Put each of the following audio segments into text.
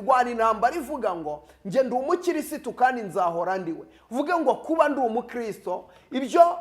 rwari intambara ivuga ngo njye ndi umukirisitu kandi nzahora ndiwe. uvuge ngo kuba ndi umukristo ibyo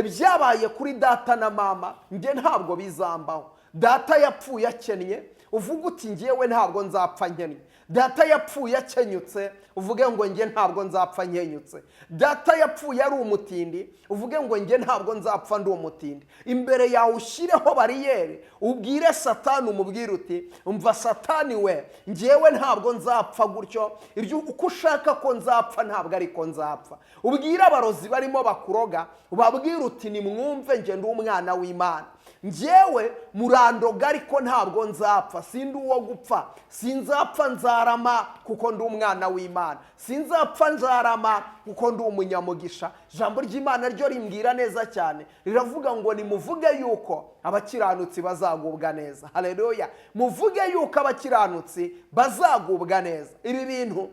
byabaye kuri data na mama njye ntabwo bizambaho. Data yapfuye akennye, uvuga uti njyewe ntabwo nzapfa nkennye. Data yapfuye akenyutse, uvuge ngo njye ntabwo nzapfa nkenyutse. Data yapfuye ari umutindi, uvuge ngo njye ntabwo nzapfa ndi umutindi. Imbere yawe ushyireho bariyeri, ubwire Satani, umubwire uti umva Satani we, njyewe ntabwo nzapfa gutyo, ibyo uko ushaka ko nzapfa ntabwo ariko nzapfa. Ubwire abarozi barimo bakuroga, ubabwire uti nimwumve njye ndi umwana w'Imana. Njyewe murandoga ariko ntabwo nzapfa, sindi uwo gupfa, sinzapfa nzarama kuko ndi umwana w'Imana, sinzapfa nzarama kuko ndi umunyamugisha. Ijambo ry'Imana ryo rimbwira neza cyane, riravuga ngo nimuvuge yuko abakiranutsi bazagubwa neza. Haleluya! Muvuge yuko abakiranutsi bazagubwa neza. Ibi bintu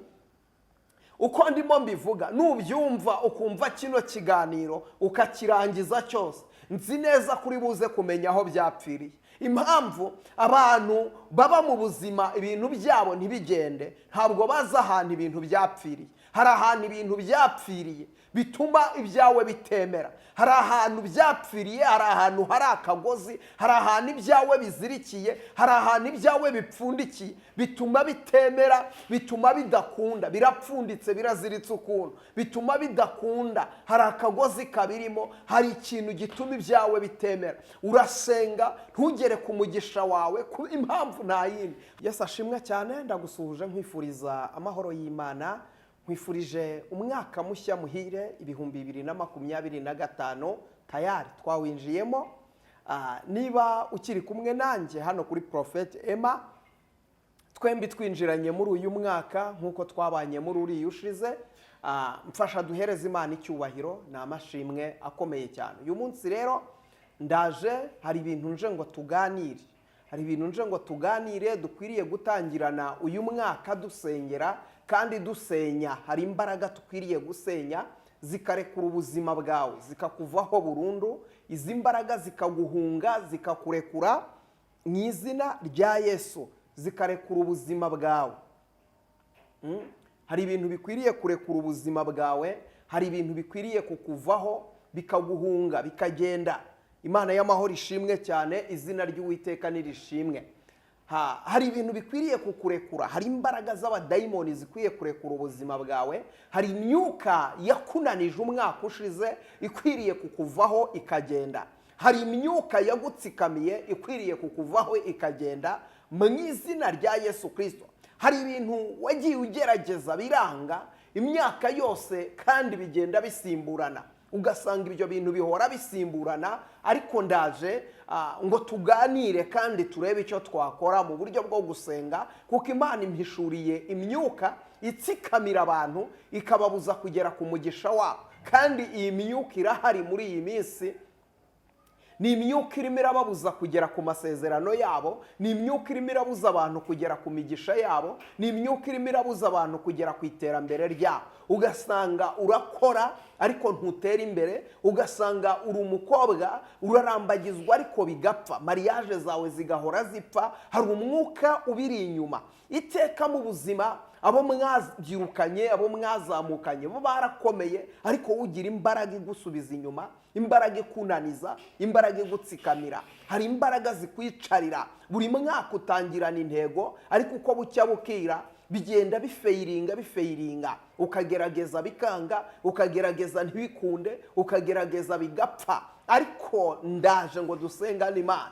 uko ndimo mbivuga, nubyumva ukumva kino kiganiro ukakirangiza cyose, nzi neza kuri buze kumenya aho byapfiriye. Impamvu abantu baba mu buzima ibintu byabo ntibigende, ntabwo bazi ahantu ibintu byapfiriye. Hari ahantu ibintu byapfiriye bituma ibyawe bitemera. Hari ahantu byapfiriye, hari ahantu hari akagozi, hari ahantu ibyawe bizirikiye, hari ahantu ibyawe bipfundikiye bituma bitemera, bituma bidakunda, birapfunditse biraziritse ukuntu, bituma bidakunda, hari akagozi kabirimo, hari ikintu gituma ibyawe bitemera. Urasenga ntugere ku mugisha wawe ku impamvu nta yindi. Yesu ashimwe cyane, ndagusuhuje nkwifuriza amahoro y'Imana. Nkwifurije umwaka mushya muhire 2025 tayari twawinjiyemo. Niba ukiri kumwe nanjye hano kuri Prophet Emma, twembi twinjiranye muri uyu mwaka nkuko twabanye muri uri ushize. Mfasha duhereze Imana icyubahiro, ni amashimwe akomeye cyane. Uyu munsi rero ndaje, hari ibintu nje ngo tuganire, dukwiriye gutangirana uyu mwaka dusengera kandi dusenya. Hari imbaraga tukwiriye gusenya zikarekura ubuzima bwawe, zikakuvaho burundu. Izi mbaraga zikaguhunga, zikakurekura mu izina rya Yesu, zikarekura ubuzima bwawe. Hari ibintu bikwiriye kurekura ubuzima bwawe, hari ibintu bikwiriye kukuvaho bikaguhunga bikagenda. Imana y'amahoro ishimwe cyane, izina ry'Uwiteka nirishimwe. Hari ibintu bikwiriye kukurekura, hari imbaraga z'abadayimoni zikwiye kurekura ubuzima bwawe. Hari imyuka yakunanije umwaka ushize ikwiriye kukuvaho ikagenda. Hari imyuka yagutsikamiye ikwiriye kukuvaho ikagenda mu izina rya Yesu Kristo. Hari ibintu wagiye ugerageza biranga imyaka yose kandi bigenda bisimburana, ugasanga ibyo bintu bihora bisimburana. Ariko ndaje ngo tuganire kandi turebe icyo twakora mu buryo bwo gusenga, kuko Imana impishuriye imyuka itsikamira abantu ikababuza kugera ku mugisha wabo. Kandi iyi myuka irahari muri iyi minsi. Ni imyuka irimo irababuza kugera ku masezerano yabo, ni imyuka irimo irabuza abantu kugera ku migisha yabo, ni imyuka irimo irabuza abantu kugera ku iterambere ryabo. Ugasanga urakora ariko ntutera imbere, ugasanga uri umukobwa urarambagizwa ariko bigapfa, mariage zawe zigahora zipfa. Hari umwuka ubiri inyuma. Iteka mu buzima abo mwabyirukanye, abo mwazamukanye bo barakomeye, ariko ugira imbaraga igusubiza inyuma, imbaraga ikunaniza, imbaraga igutsikamira. Hari imbaraga zikwicarira. Buri mwaka utangirana intego, ariko uko bucya bukira bigenda bifeyiringa, ukagerageza bikanga, ukagerageza ntibikunde, ukagerageza bigapfa. Ariko ndaje ngo dusengane Imana,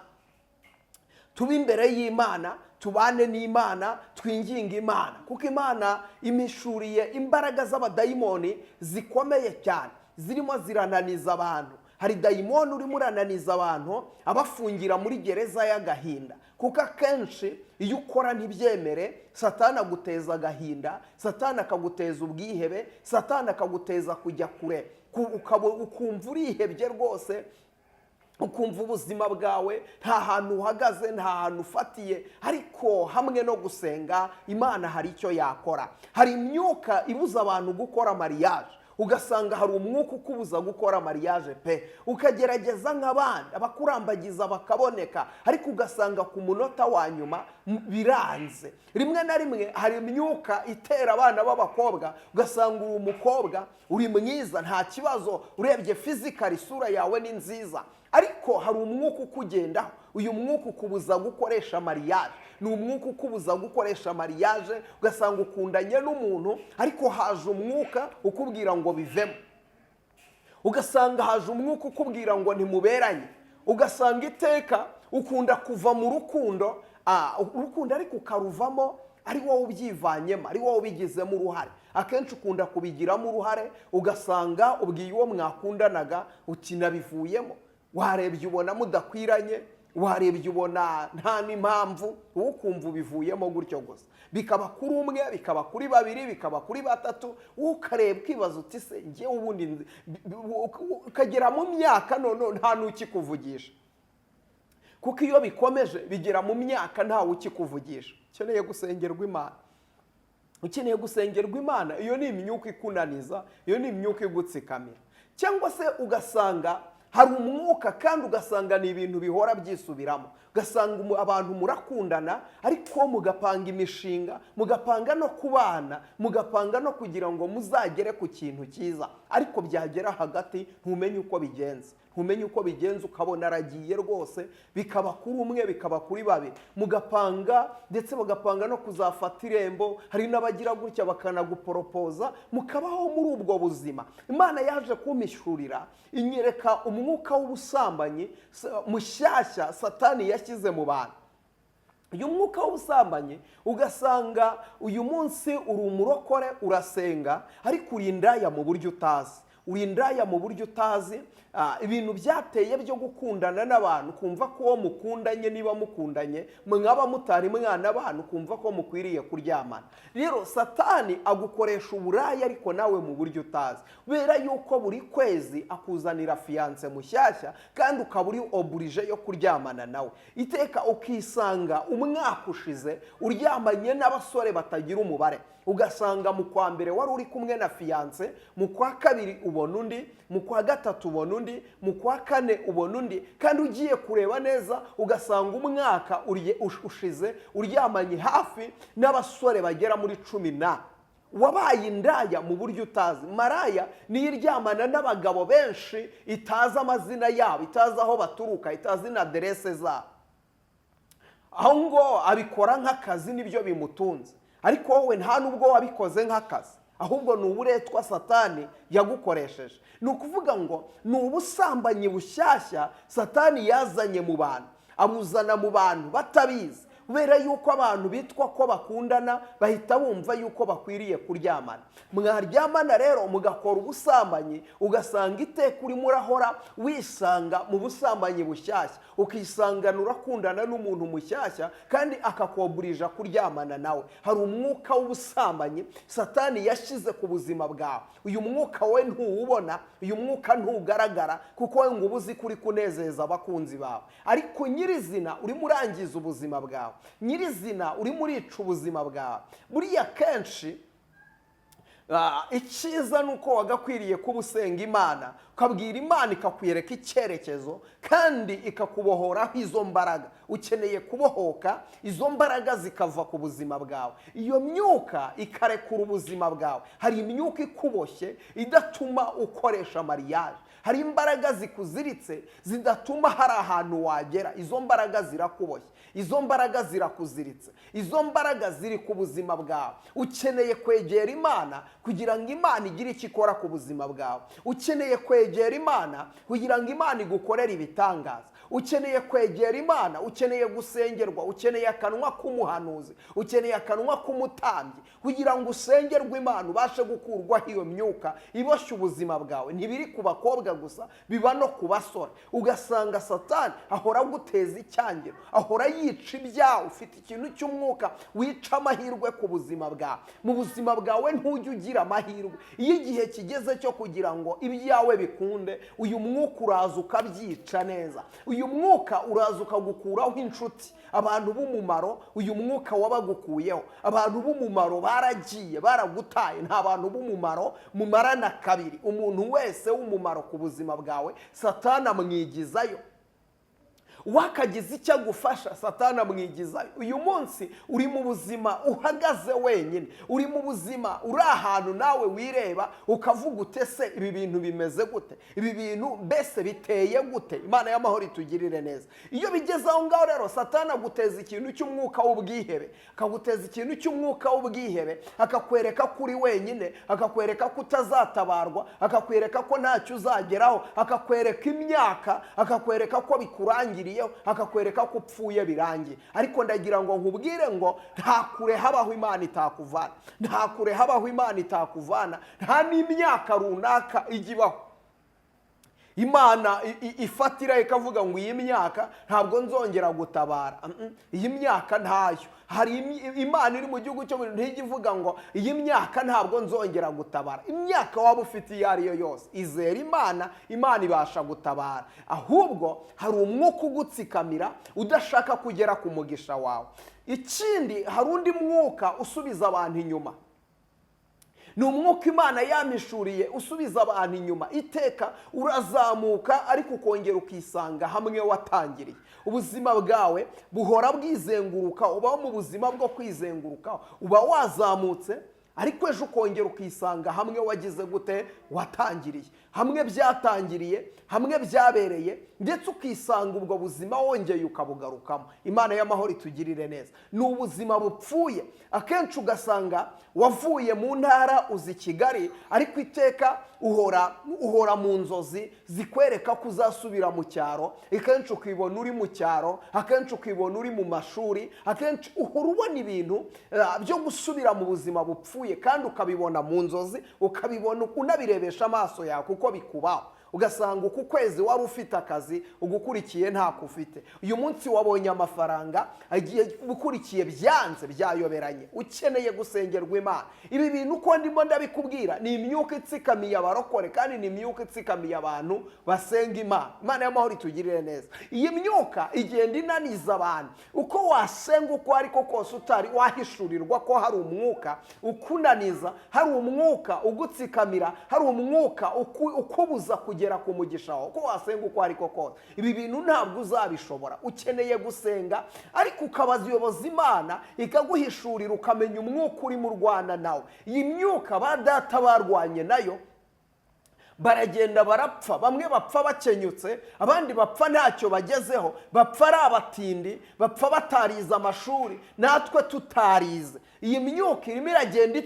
tube imbere y'Imana, tubane n'Imana, twinginga Imana, kuko Imana imishuriye imbaraga z'abadayimoni zikomeye cyane zirimo zirananiza abantu. Hari dayimoni urimo urananiza abantu abafungira muri gereza y'agahinda, kuko akenshi iyo ukora ntibyemere, Satani aguteza agahinda, Satani akaguteza ubwihebe, Satani akaguteza kujya kure, ukumva urihebye rwose, ukumva ubuzima bwawe nta hantu uhagaze, nta hantu ufatiye. Ariko hamwe no gusenga Imana hari icyo yakora. Hari imyuka ibuza abantu gukora mariage. ugasanga hari umwuka ukubuza gukora mariage pe, ukagerageza nk'abandi abakurambagiza bakaboneka, ariko ugasanga ku munota wa nyuma biranze. Rimwe na rimwe hari imyuka itera abana b'abakobwa, ugasanga uri umukobwa uri mwiza nta kibazo, urebye fizikali isura yawe ni nziza, ariko hari umwuka ukugendaho. Uyu mwuka ukubuza gukoresha mariage, ni umwuka ukubuza gukoresha mariage, ugasanga ukundanye n'umuntu ariko haje umwuka ukubwira ngo bivemo, ugasanga haje umwuka ukubwira ngo ntimuberanye, ugasanga iteka ukunda kuva mu rukundo, urukundo ariko ukaruvamo ari wowe ubyivanyemo, ari wowe ubigizemo uruhare. Akenshi ukunda kubigiramo uruhare, ugasanga ubwiye uwo mwakundanaga uti nabivuyemo, warebye ubona mudakwiranye, warebye ubona nta n'impamvu, wowe ukumva ubivuyemo gutyo gusa. Bikaba kuri umwe, bikaba kuri babiri, bikaba kuri batatu, wowe ukareba ukibaza uti se njyewe ubundi, ukagera mu myaka none nta n'ukikuvugisha, kuko iyo bikomeje bigera mu myaka ntawe ukikuvugisha. Ukeneye gusengerwa Imana, ukeneye gusengerwa Imana. Iyo ni imyuka ikunaniza, iyo ni imyuka igutsikamira. Cyangwa se ugasanga hari umwuka kandi ugasanga ni ibintu bihora byisubiramo, ugasanga abantu murakundana ariko mugapanga imishinga, mugapanga no kubana, mugapanga no kugira ngo muzagere ku kintu cyiza, ariko byagera hagati ntumenye uko bigenze, ntumenye uko bigenze, ukabona aragiye rwose. Bikaba kuri umwe, bikaba kuri babiri, mugapanga ndetse bagapanga no kuzafata irembo. Hari n'abagira gutya bakanaguporopoza, mukabaho muri ubwo buzima. Imana yaje kumishurira, inyereka umwuka w'ubusambanyi mushyashya Satani yashyize mu bantu. Uyu mwuka w'ubusambanyi ugasanga uyu munsi uri umurokore, urasenga, ariko uri indaya mu buryo utazi, uri indaya mu buryo utazi. Ibintu byateye byo gukundana n'abantu, kumva ko uwo mukundanye, niba mukundanye mwaba mutari mwana abantu, kumva ko mukwiriye kuryamana. Rero Satani agukoresha uburaya ariko nawe mu buryo utazi, kubera yuko buri kwezi akuzanira fiance mushyashya kandi ukaba uri oburije yo kuryamana nawe. Iteka ukisanga umwaka ushize uryamanye n'abasore batagira umubare, ugasanga mu kwa mbere wari uri kumwe na fiance, mu kwa kabiri ubona undi, mu kwa gatatu ubona undi, mu kwa kane ubona undi, kandi ugiye kureba neza ugasanga umwaka ushize uryamanye hafi n'abasore bagera muri 10. Wabaye indaya mu buryo utazi. Maraya niyo iryamana n'abagabo benshi itazi amazina yabo, itazi aho baturuka, itazi na aderese zabo, aho ngo abikora nk'akazi nibyo bimutunze, ariko wowe nta nubwo wabikoze nk'akazi, ahubwo ni uburetwa Satani yagukoresheje. Ni ukuvuga ngo ni ubusambanyi bushyashya Satani yazanye mu bantu, abuzana mu bantu batabizi, kubera yuko abantu bitwa ko bakundana bahita bumva yuko bakwiriye kuryamana. Mwaryamana rero mugakora ubusambanyi, ugasanga iteka urimo urahora wisanga mu busambanyi bushyashya, ukisangana urakundana n'umuntu mushyashya kandi akakoburija kuryamana nawe. Hari umwuka w'ubusambanyi Satani yashyize ku buzima bwawe. Uyu mwuka we ntuwubona, uyu mwuka ntugaragara, kuko we ngo ubuzi kuri kunezeza abakunzi bawe, ariko nyirizina urimo urangiza ubuzima bwawe, nyirizina urimo urica ubuzima bwawe. Buriya kenshi icyiza ni uko wagakwiriye kuba usenga Imana, ukabwira Imana ikakwereka icyerekezo kandi ikakubohoraho izo mbaraga. Ukeneye kubohoka, izo mbaraga zikava ku buzima bwawe, iyo myuka ikarekura ubuzima bwawe. Hari imyuka ikuboshye idatuma ukoresha mariage, hari imbaraga zikuziritse zidatuma hari ahantu wagera. Izo mbaraga zirakuboshye, izo mbaraga zirakuziritse, izo mbaraga ziri ku buzima bwawe. Ukeneye kwegera Imana kugira ngo Imana igire icyo ikora ku buzima bwawe. Ukeneye kwegera Imana kugira ngo Imana igukorere ibitangaza. Ukeneye kwegera Imana, ukeneye gusengerwa, ukeneye akanwa k'umuhanuzi, ukeneye akanwa k'umutambyi, kugira ngo usengerwe Imana ubashe gukurwaho iyo myuka iboshye ubuzima bwawe. Ntibiri ku bakobwa gusa, biba no ku basore. Ugasanga Satani ahora aguteza icyangiro, ahora yica ibyawe. Ufite ikintu cy'umwuka wica amahirwe ku buzima bwawe. Mu buzima bwawe ntujye ugira ugira amahirwe. Iyo igihe kigeze cyo kugira ngo ibyawe bikunde, uyu mwuka uraza ukabyica neza. Uyu mwuka uraza ukagukuraho inshuti, abantu b'umumaro. Uyu mwuka wabagukuyeho, abantu b'umumaro baragiye, baragutaye. Nta bantu b'umumaro mumarana kabiri. Umuntu wese w'umumaro ku buzima bwawe, Satani amwigizayo. Wakagize icyo agufasha, Satani amwigizayo. Uyu munsi uri mu buzima uhagaze wenyine, uri mu buzima uri ahantu nawe wireba ukavuga ute se ibi bintu bimeze gute, ibi bintu mbese biteye gute? Imana y'amahoro itugirire neza. Iyo bigeze aho ngaho rero, Satani aguteza ikintu cy'umwuka w'ubwihebe, akaguteza ikintu cy'umwuka w'ubwihebe, akakwereka ko uri wenyine, akakwereka ko utazatabarwa, akakwereka ko ntacyo uzageraho, akakwereka imyaka, akakwereka ko bikurangiriye, akakwereka ko upfuye birangiye. Ariko ndagira ngo nkubwire ngo nta kure habaho Imana itakuvana, nta kure habaho Imana itakuvana. Nta n'imyaka runaka igibaho Imana ifatira ikavuga ngo iyi myaka ntabwo nzongera gutabara. Iyi myaka ntayo. Hari Imana iri mu gihugu cyo ntijya ivuga ngo iyi myaka ntabwo nzongera gutabara. Imyaka waba ufite iyo ari yo yose, izera Imana, Imana ibasha gutabara. Ahubwo hari umwuka ugutsikamira udashaka kugera ku mugisha wawe. Ikindi, hari undi mwuka usubiza abantu inyuma. Ni umwuka Imana yamishuriye usubiza abantu inyuma. Iteka urazamuka ariko ukongera ukisanga hamwe watangiriye. Ubuzima bwawe buhora bwizenguruka, uba mu buzima bwo kwizenguruka. Uba wazamutse ariko ejo ukongera ukisanga hamwe wagize gute, watangiriye. Hamwe byatangiriye, hamwe byabereye, ndetse ukisanga ubwo buzima wongeye ukabugarukamo. Imana y'amahoro itugirire neza. Ni ubuzima bupfuye. Akenshi ugasanga wavuye mu ntara uzi Kigali, ariko iteka uhora mu nzozi zikwereka ko uzasubira mu cyaro. Akenshi ukibona uri mu cyaro, akenshi ukibona uri mu mashuri, akenshi uhora ubona ibintu byo gusubira mu buzima bupfuye, kandi ukabibona mu nzozi, ukabibona unabirebesha amaso yawe kuko bikubaho. Ugasanga uku kwezi wari ufite akazi, ugukurikiye ntako ufite. Uyu munsi wabonye amafaranga, agiye ukurikiye byanze, byayoberanye, ukeneye gusengerwa Imana. Ibi bintu uko ndimo ndabikubwira ni imyuka itsikamiye abarokore, kandi ni imyuka itsikamiye abantu basenga Imana. Imana y'amahoro itugirire neza. Iyi myuka igenda inaniza abantu. Uko wasenga uko ariko kose utari wahishurirwa ko hari umwuka ukunaniza, hari umwuka ugutsikamira, hari umwuka ukubuza kugera ku mugisha wawe. Uko wasenga uko ariko kose, ibi bintu ntabwo uzabishobora. Ukeneye gusenga ariko ukabaza uyoboza Imana ikaguhishurira, ukamenya umwuka uri mu Rwanda nawe. Iyi myuka ba data barwanye nayo baragenda barapfa. Bamwe bapfa bakenyutse, abandi bapfa ntacyo bagezeho, bapfa ari abatindi, bapfa batarize amashuri, natwe tutarize. Iyi myuka irimo iragenda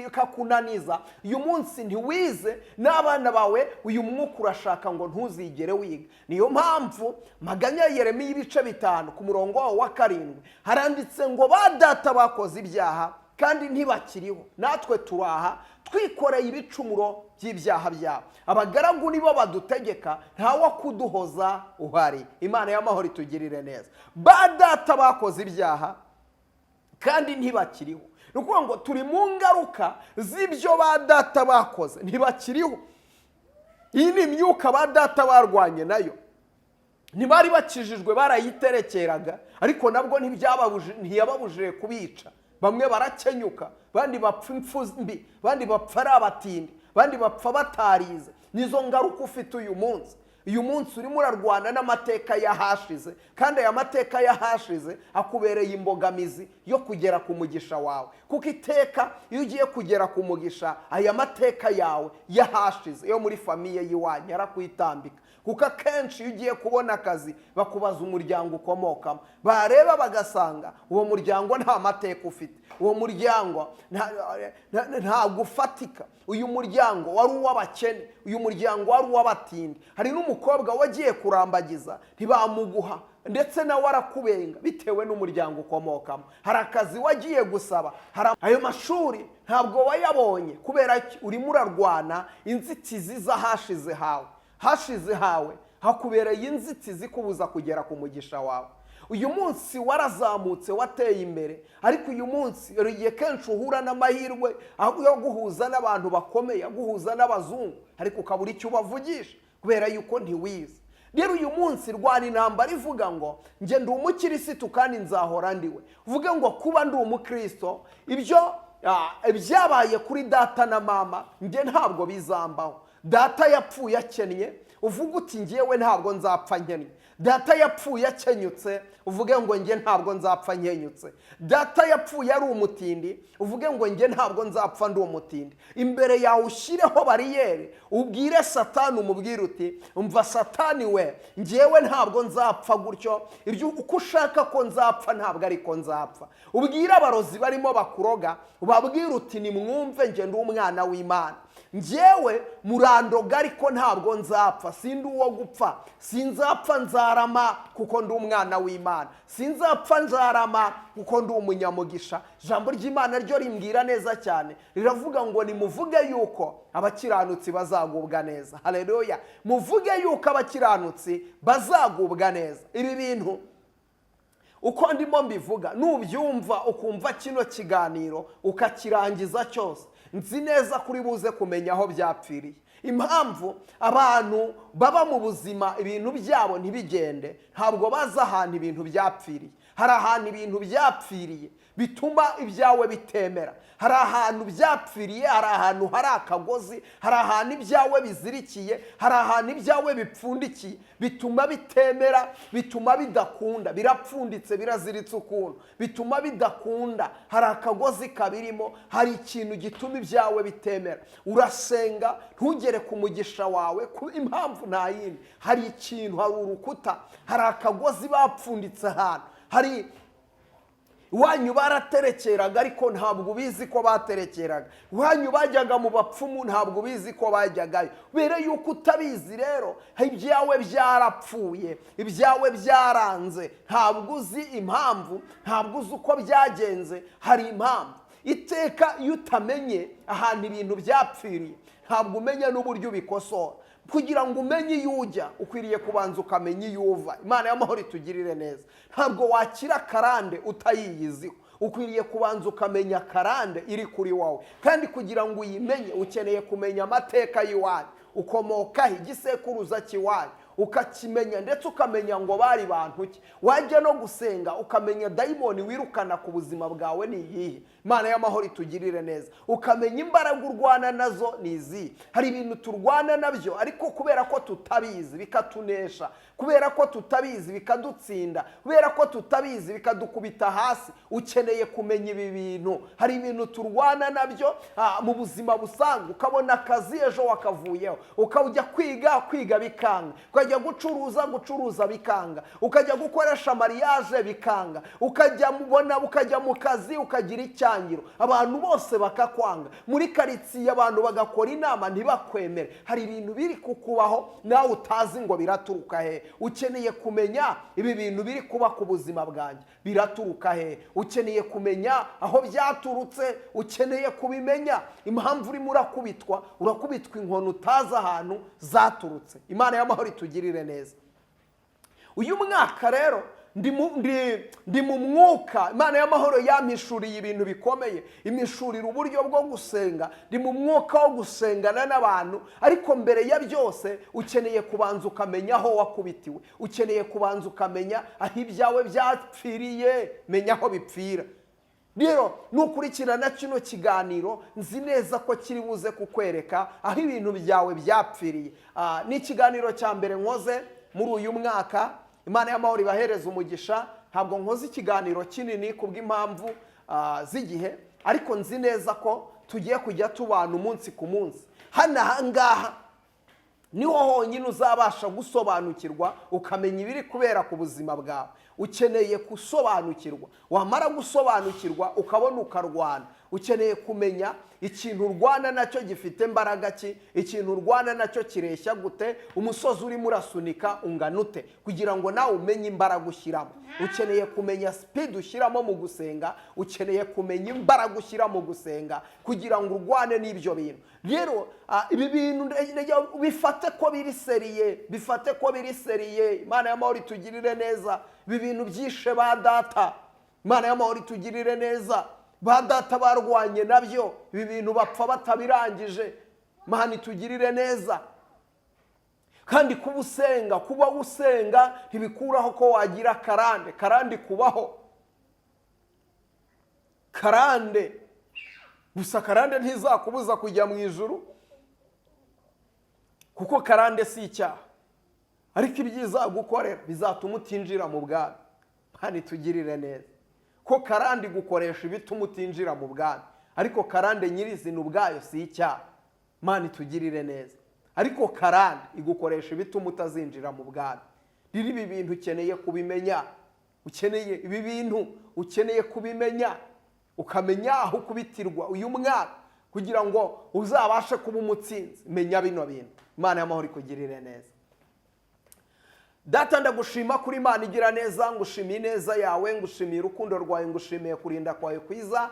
ikakunaniza. Uyu munsi ntiwize, n'abana bawe uyu mwuka urashaka ngo ntuzigere wiga. Niyo mpamvu Maganya Yeremiya ibice 5 ku murongo wa 7 haranditse ngo ba data bakoze ibyaha kandi ntibakiriho, natwe turaha twikoreye ibicumuro by'ibyaha byabo. Abagaragu nibo badutegeka, ntawe kuduhoza uhari. Imana y'amahoro itugirire neza. Ba data bakoze ibyaha kandi ntibakiriho. Ni ukuvuga ngo turi mu ngaruka z'ibyo ba data bakoze, ntibakiriho. Iyi ni imyuka ba data barwanye nayo. Ntibari bakijijwe, barayiterekeraga, ariko nabwo ntiyababujije kubica. Bamwe barakenyuka, bandi bapfa impfu mbi, bandi bapfa ari abatindi, bandi bapfa batarize. Nizo ngaruka ufite uyu munsi. Uyu munsi urimo urarwana n'amateka yahashize, kandi aya mateka yahashize akubereye imbogamizi yo kugera ku mugisha wawe. Kuko iteka iyo ugiye kugera ku mugisha, aya mateka yawe yahashize yo muri famiye yiwanyu yarakwitambika. Kuko akenshi iyo ugiye kubona akazi bakubaza umuryango ukomokamo, bareba bagasanga uwo muryango nta mateka ufite, uwo muryango nta gufatika. Uyu muryango wari uw'abakene, uyu muryango wari uw'abatindi. Hari n'umukobwa wagiye kurambagiza ntibamuguha, ndetse nawe arakubenga bitewe n'umuryango ukomokamo. Hari akazi wagiye gusaba, ayo mashuri ntabwo wayabonye kubera urimo urarwana inzitizi z'ahashize hawe. Hashize hawe hakubereye inzitizi kubuza kugera ku mugisha wawe. uyu munsi warazamutse wateye imbere, ariko uyu munsi igihe kenshi uhura n'amahirwe yo guhuza n'abantu bakomeye, guhuza n'abazungu, ariko ukabura icyo ubavugisha kubera yuko ntiwize. Rero uyu munsi rwana intambara ivuga ngo njye ndi umukirisitu kandi nzahora ndiwe. Uvuge ngo kuba ndi umukristo ibyo byabaye kuri data na mama njye ntabwo bizambaho. Data yapfuye akennye, uvuga uti njyewe ntabwo nzapfa nkennye. Data yapfuye akenyutse, uvuge ngo njye ntabwo nzapfa nkenyutse. Data yapfuye ari umutindi, uvuge ngo njye ntabwo nzapfa ndi umutindi. Imbere yawe ushyireho bariyeri, ubwire Satani, umubwire uti umva Satani we, njyewe ntabwo nzapfa gutyo, ibyo uko ushaka ko nzapfa ntabwo ariko nzapfa. Ubwire abarozi barimo bakuroga, ubabwire uti nimwumve njye ndi umwana w'Imana. Njyewe murandoga ariko ntabwo nzapfa, sindi uwo gupfa, sinzapfa nzarama kuko ndi umwana w'Imana, sinzapfa nzarama kuko ndi umunyamugisha. Ijambo ry'Imana ryo rimbwira neza cyane, riravuga ngo nimuvuge yuko abakiranutsi bazagubwa neza. Haleluya! Muvuge yuko abakiranutsi bazagubwa neza. Ibi bintu uko ndimo mbivuga, nubyumva ukumva kino kiganiro ukakirangiza cyose, nzi neza kuri buze kumenya aho byapfiriye. Impamvu abantu baba mu buzima ibintu byabo ntibigende, ntabwo baza ahantu ibintu byapfiriye. Hari ahantu ibintu byapfiriye bituma ibyawe bitemera. Hari ahantu byapfiriye, hari ahantu hari akagozi, hari ahantu ibyawe bizirikiye, hari ahantu ibyawe bipfundikiye bituma bitemera, bituma bidakunda, birapfunditse biraziritse ukuntu, bituma bidakunda, hari akagozi kabirimo, hari ikintu gituma ibyawe bitemera. Urasenga ntugere ku mugisha wawe, impamvu nta yindi, hari ikintu, hari urukuta, hari akagozi bapfunditse ahantu. Hari iwanyu baraterekeraga ariko ntabwo ubizi ko baterekeraga. Iwanyu bajyaga mu bapfumu ntabwo ubizi ko bajyagayo. Kubera yuko utabizi rero, ibyawe byarapfuye, ibyawe byaranze, ntabwo uzi impamvu, ntabwo uzi uko byagenze. Hari impamvu. Iteka iyo utamenye ahantu ibintu byapfiriye, ntabwo umenya n'uburyo ubikosora. Kugira ngo umenye iyo ujya, ukwiriye kubanza ukamenya iyo uva. Imana y'amahoro itugirire neza. Ntabwo wakira karande utayiyiziho, ukwiriye kubanza ukamenya karande iri kuri wowe. Kandi kugira ngo uyimenye ukeneye kumenya amateka y'iwanyu, ukomokaho, igisekuruza cy'iwanyu ukakimenya, ndetse ukamenya ngo bari bantu ki. Wajya no gusenga ukamenya dayimoni wirukana ku buzima bwawe ni iyihe. Imana y'amahoro itugirire neza. Ukamenya imbaraga urwana nazo ni izihe. Hari ibintu turwana nabyo ariko kubera ko tutabizi bikatunesha, kubera ko tutabizi bikadutsinda, kubera ko tutabizi bikadukubita hasi. Ukeneye kumenya ibi bintu. Hari ibintu turwana nabyo mu buzima busanzwe, ukabona akazi ejo wakavuyeho, ukajya kwiga bikanga, ukajya gucuruza bikanga, ukajya gukoresha mariage bikanga, ukajya mu kazi ukagira icyangiro, abantu bose bakakwanga, muri karitsiye abantu bagakora inama ntibakwemere. Hari ibintu biri kukubaho nawe utazi ngo biraturuka he. Ukeneye kumenya ibi bintu biri kuba ku buzima bwanjye biraturuka he. Ukeneye kumenya aho byaturutse, ukeneye kubimenya impamvu urimo urakubitwa inkoni utazi ahantu zaturutse. Imana y'amahoro itugirire neza. Uyu mwaka rero ndi mu mwuka. Imana y'amahoro yampishuriye ibintu bikomeye, imishurira uburyo bwo gusenga. Ndi mu mwuka wo gusengana n'abantu, ariko mbere ya byose ukeneye kubanza ukamenya aho wakubitiwe, ukeneye kubanza ukamenya aho ibyawe byapfiriye, menya aho bipfira. Rero nukurikirana kino kiganiro, nzi neza ko kiri buze kukwereka aho ibintu byawe byapfiriye. Ni ikiganiro cya mbere nkoze muri uyu mwaka. Imana y'amahoro ibahereza umugisha. Ntabwo nkoze ikiganiro kinini kubw'impamvu z'igihe, ariko nzi neza ko tugiye kujya tubana umunsi ku munsi. Hano ahangaha niho honyine uzabasha gusobanukirwa, ukamenya ibiri kubera ku buzima bwawe. Ukeneye gusobanukirwa, wamara gusobanukirwa ukabona ukarwana, ukeneye kumenya ikintu urwana nacyo gifite imbaraga ki, ikintu urwana nacyo kireshya gute, umusozi urimo urasunika ungana ute, kugira ngo nawe umenye imbaraga ushyiramo. Ukeneye kumenya speed ushyiramo mu gusenga, ukeneye kumenya imbaraga ushyira mu gusenga kugira ngo urwane n'ibyo bintu. Rero ibi bintu bifate ko biri seriye, bifate ko biri seriye. Imana y'amahoro itugirire neza. Ibi bintu byishe ba data, Imana y'amahoro itugirire neza. Ba data barwanye nabyo, ibi bintu bapfa batabirangije. Imana itugirire neza. Kandi kuba usenga ntibikuraho ko wagira karande. Karande kubaho, karande gusa karande ntizakubuza kujya mu ijuru, kuko karande si icyaha, ariko ibyiza gukorera bizatuma utinjira mu bwami. Imana itugirire neza. Ko karande gukoresha ibituma utinjira mu bwami, ariko karande nyirizina ubwayo si icyaha. Imana itugirire neza. Ariko karande igukoresha ibituma utazinjira mu bwami. Riri ibi bintu ukeneye kubimenya, ibi bintu ukeneye kubimenya, ukamenya aho kubitirwa uyu mwaka kugira ngo uzabashe kuba umutsinzi. Menya bino bintu. Imana y'amahoro ikugirire neza. Data, ndagushima kuri Imana igira neza, ngushimiye neza yawe, ngushimiye urukundo rwawe, ngushimiye kurinda kwawe kwiza.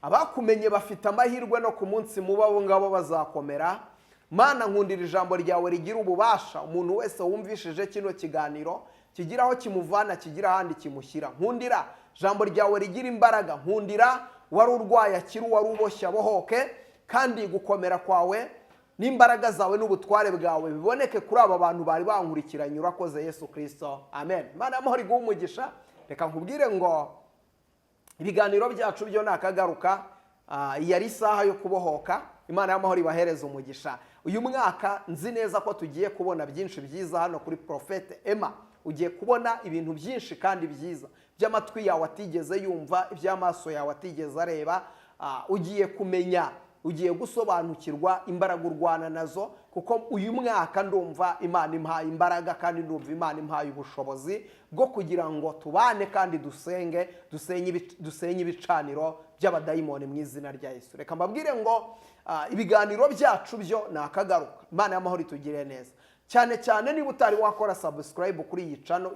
Abakumenye bafite amahirwe no ku munsi muba bo ngabo bazakomera. Mana, nkundira ijambo ryawe rigira ububasha. Umuntu wese wumvishije kino kiganiro kigira aho kimuvana, kigira ahandi kimushyira. Nkundira ijambo ryawe rigira imbaraga. Nkundira wari urwaye akiri, wari uboshye abohoke, kandi gukomera kwawe n'imbaraga zawe n'ubutware bwawe biboneke kuri aba bantu bari bankurikiranye. Urakoze Yesu Kristo, amen. Imana y'amahoro iguhe umugisha. Reka nkubwire ngo ibiganiro byacu byo nakagaruka, yari isaha yo kubohoka. Imana y'amahoro ibahereza umugisha. Uyu mwaka nzi neza ko tugiye kubona byinshi byiza hano kuri Prophet Emma. Ugiye kubona ibintu byinshi kandi byiza by'amatwi yawe atigeze yumva, iby'amaso yawe atigeze areba. Ugiye kumenya, ugiye gusobanukirwa imbaraga urwana nazo, kuko uyu mwaka ndumva Imana impaye imbaraga, kandi ndumva Imana impaye ubushobozi bwo kugira ngo tubane kandi dusenye ibicaniro by'abadayimoni mu izina rya Yesu. Reka mbabwire ngo ibiganiro byacu byo nakagaruka. Imana y'amahoro itugire neza. Cyane cyane niba utari wakora subscribe kuri iyi channel,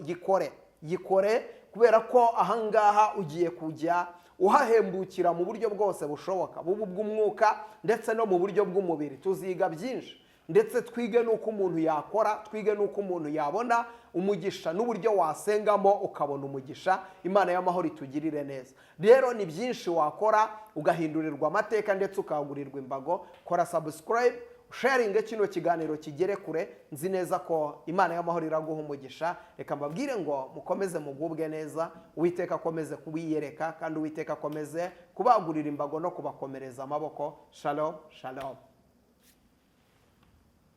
yikore kubera ko ahangaha ugiye kujya uhahembukira mu buryo bwose bushoboka, bubu bw'umwuka ndetse no mu buryo bw'umubiri. Tuziga byinshi, ndetse twige nuko umuntu yakora, twige nuko umuntu yabona umugisha, n'uburyo wasengamo ukabona umugisha. Imana y'amahoro itugirire neza. Rero ni byinshi wakora ugahindurirwa amateka ndetse ukagurirwa imbago. Kora subscribe, sharing kino kiganiro kigere kure. Nzi neza ko Imana y'amahoro iraguha umugisha. Reka mbabwire ngo mukomeze mugubwe neza. Uwiteka akomeze kubiyereka, kandi Uwiteka akomeze kubagurira imbago no kubakomereza amaboko. Shalom, shalom.